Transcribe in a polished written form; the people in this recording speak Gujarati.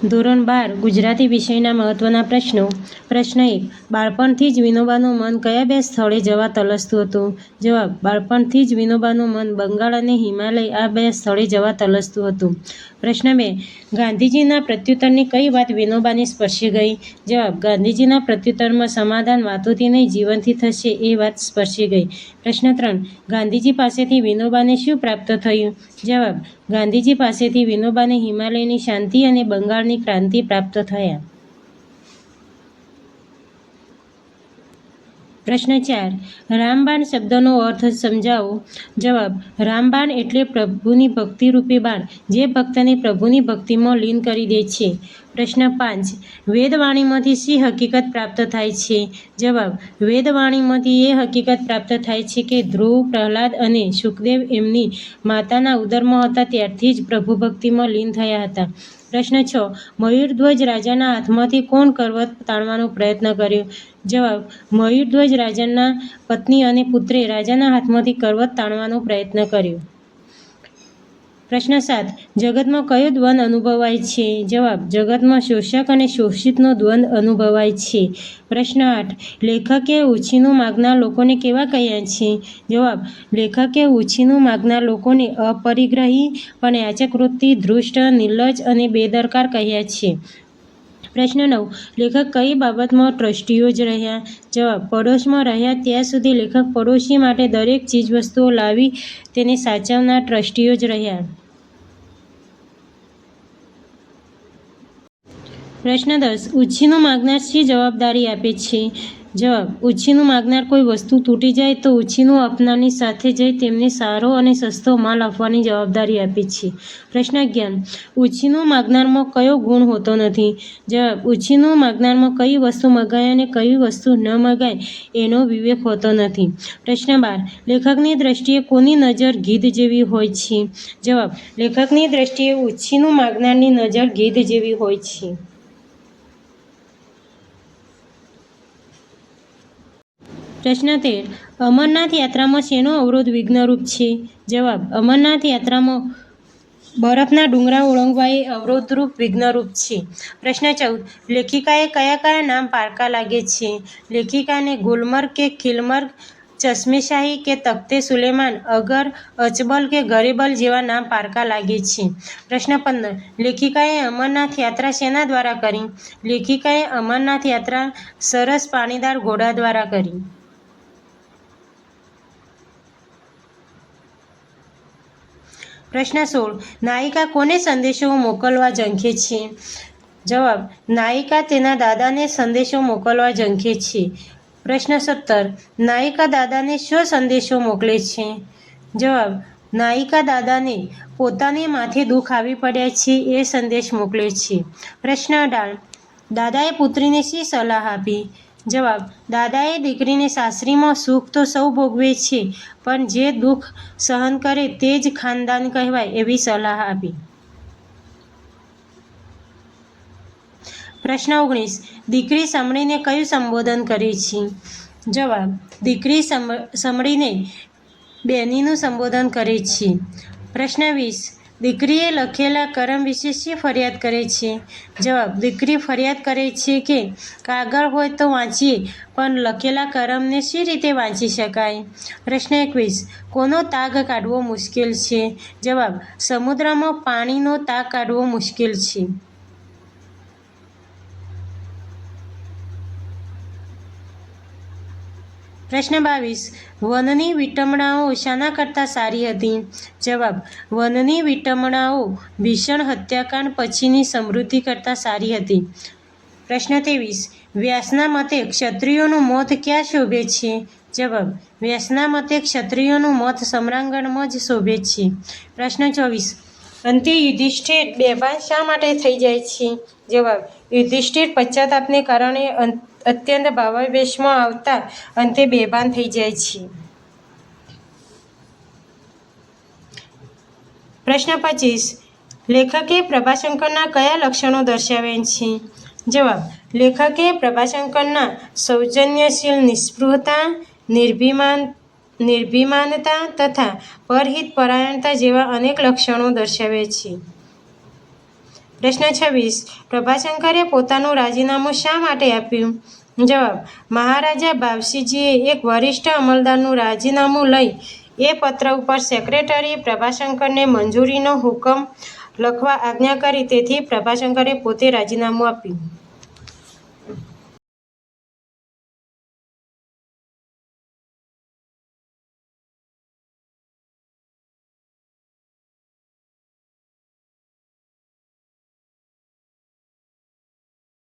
ધોરણ 12 ગુજરાતી વિષયના મહત્વના પ્રશ્નો. પ્રશ્ન 1. બાળપણથી જ વિનોબાનું મન કયા બે સ્થળે જવા તલસતું હતું? જવાબ. બાળપણથી જ વિનોબાનું મન બંગાળ અને હિમાલય આ બે સ્થળે જવા તલસતું હતું. પ્રશ્ન 2. ગાંધીજીના પ્રત્યુત્તરની કઈ વાત વિનોબાને સ્પર્શી ગઈ? જવાબ. ગાંધીજીના પ્રત્યુત્તરમાં સમાધાન વાતોથી નહીં જીવનથી થશે એ વાત સ્પર્શી ગઈ. પ્રશ્ન 3. ગાંધીજી પાસેથી વિનોબાને શું પ્રાપ્ત થયું? જવાબ. ગાંધીજી પાસેથી વિનોબાને હિમાલયની શાંતિ અને બંગાળની ક્રાંતિ પ્રાપ્ત થયા. પ્રશ્ન 4. રામબાણ શબ્દનો અર્થ સમજાવો. જવાબ. રામબાણ એટલે પ્રભુની ભક્તિરૂપી બાણ, જે ભક્તને પ્રભુની ભક્તિમાં લીન કરી દે છે. પ્રશ્ન 5. વેદવાણીમાંથી શી હકીકત પ્રાપ્ત થાય છે? જવાબ. વેદવાણીમાંથી એ હકીકત પ્રાપ્ત થાય છે કે ધ્રુવ, પ્રહલાદ અને શુકદેવ એમની માતાના ઉદરમાં હતા ત્યારથી જ પ્રભુ ભક્તિમાં લીન થયા હતા. પ્રશ્ન 6. મયુરધ્વજ રાજાના હાથમાંથી કોણ કરવત તાણવાનો પ્રયત્ન કર્યો? જવાબ. મયુરધ્વજ રાજાના પત્ની અને પુત્રે રાજાના હાથમાંથી કરવત તાણવાનો પ્રયત્ન કર્યો. પ્રશ્ન 7. જગતમાં કયો દ્વંદ અનુભવાય છે? જવાબ. જગતમાં શોષક અને શોષિતનો દ્વંદ અનુભવાય છે. પ્રશ્ન 8. લેખકે ઉછીનું માગનાર લોકોને કેવા કહ્યા છે? જવાબ. લેખકે ઉછીનું માગનાર લોકોને અપરિગ્રહી, પણ યાચક વૃત્તિ, ધૃષ્ટ, નિર્લજ્જ અને બેદરકાર કહ્યા છે. પ્રશ્ન 9. લેખક કઈ બાબતમાં ટ્રસ્ટીઓ જ રહ્યા? જવાબ. પડોશમાં રહ્યા ત્યાં સુધી લેખક પડોશી માટે દરેક ચીજવસ્તુઓ લાવી તેને સાચવનાર ટ્રસ્ટીઓ જ રહ્યા. પ્રશ્ન 10. ઉછીનું માગનાર શી જવાબદારી આપે છે? જવાબ. ઉછીનું માગનાર કોઈ વસ્તુ તૂટી જાય તો ઉછીનું આપનારની સાથે જઈ તેમને સારો અને સસ્તો માલ આપવાની જવાબદારી આપે છે. પ્રશ્ન 11. ઉછીનું માગનારમાં કયો ગુણ હોતો નથી? જવાબ. ઉછીનું માગનારમાં કઈ વસ્તુ મગાય અને કઈ વસ્તુ ન મગાય એનો વિવેક હોતો નથી. પ્રશ્ન 12. લેખકની દ્રષ્ટિએ કોની નજર ગીધ જેવી હોય છે? જવાબ. લેખકની દ્રષ્ટિએ ઉછીનું માગનારની નજર ગીધ જેવી હોય છે. પ્રશ્ન 13. અમરનાથ યાત્રામાં શેનો અવરોધ વિઘ્નરૂપ છે? જવાબ. અમરનાથ યાત્રામાં બરફના ડુંગરા ઓળંગવા એ અવરોધરૂપ વિઘ્નરૂપ છે. પ્રશ્ન 14. લેખિકાએ કયા કયા નામ પારકા લાગે છે? લેખિકાને ગુલમર્ગ કે ખિલમર્ગ, ચશ્મેશાહી કે તખ્તે સુલેમાન, અગર, અચબલ કે ગરેબલ જેવા નામ પારકા લાગે છે. પ્રશ્ન 15. લેખિકાએ અમરનાથ યાત્રા શેના દ્વારા કરી? લેખિકાએ અમરનાથ યાત્રા સરસ પાણીદાર ઘોડા દ્વારા કરી. પ્રશ્ન 16. નાયિકા કોને સંદેશો મોકલવા ઝંખે છે? જવાબ. નાયિકા તેના દાદાને સંદેશો મોકલવા ઝંખે છે. પ્રશ્ન 17. નાયિકા દાદાને શો સંદેશો મોકલે છે? જવાબ. નાયિકા દાદાને પોતાને માથે દુઃખ આવી પડ્યા છે એ સંદેશ મોકલે છે. પ્રશ્ન 18. દાદાએ પુત્રીને શી સલાહ આપી? જવાબ. દાદાએ દીકરીને સાસરીમાં સુખ તો સૌ ભોગવે છે પણ જે દુઃખ સહન કરે તે જ ખાનદાન કહેવાય એવી સલાહ આપી. પ્રશ્ન 19. દીકરી સમણીને કયું સંબોધન કરે છે? જવાબ. દીકરી સમણીને બેનીનું સંબોધન કરે છે. પ્રશ્ન 20. દીકરીએ લખેલા કરમ વિશે શી ફરિયાદ કરે છે? જવાબ. દીકરી ફરિયાદ કરે છે કે કાગળ હોય તો વાંચીએ પણ લખેલા કરમને શી રીતે વાંચી શકાય? પ્રશ્ન 21. કોનો તાગ કાઢવો મુશ્કેલ છે? જવાબ. સમુદ્રમાં પાણીનો તાગ કાઢવો મુશ્કેલ છે. પ્રશ્ન 22. વનની વિટંબણાઓ શાના કરતાં સારી હતી? જવાબ. વનની વિટંબણાઓ ભીષણ હત્યાકાંડ પછીની સમૃદ્ધિ કરતાં સારી હતી. પ્રશ્ન 23. વ્યાસના મતે ક્ષત્રિયોનું મોત ક્યાં શોભે છે? જવાબ. વ્યાસના મતે ક્ષત્રિયોનું મોત સમરાંગણમાં જ શોભે છે. પ્રશ્ન 24. અંતે યુધિષ્ઠિર બેભાન શા માટે થઈ જાય છે? જવાબ. યુધિષ્ઠિર પશ્ચાતાપને કારણે અત્યંત ભાવાવેશમાં આવતા અંતે બેભાન થઈ જાય છે. પ્રશ્ન 25. લેખકે પ્રભાશંકરના કયા લક્ષણો દર્શાવ્યા છે? જવાબ. લેખકે પ્રભાશંકરના સૌજન્યશીલ નિસ્પૃહતા, નિર્ભિમાનતા તથા પરહિત પરાયણતા જેવા અનેક લક્ષણો દર્શાવ્યા છે. પ્રશ્ન 26. પ્રભાશંકરે પોતાનું રાજીનામું શા માટે આપ્યું? જવાબ: મહારાજા બાવશીજીએ એક વરિષ્ઠ અમલદારનું રાજીનામું લઈ એ પત્ર ઉપર સેક્રેટરીએ પ્રભાશંકરને મંજૂરીનો હુકમ લખવા આજ્ઞા કરી, તેથી પ્રભાશંકરે પોતે રાજીનામું આપ્યું.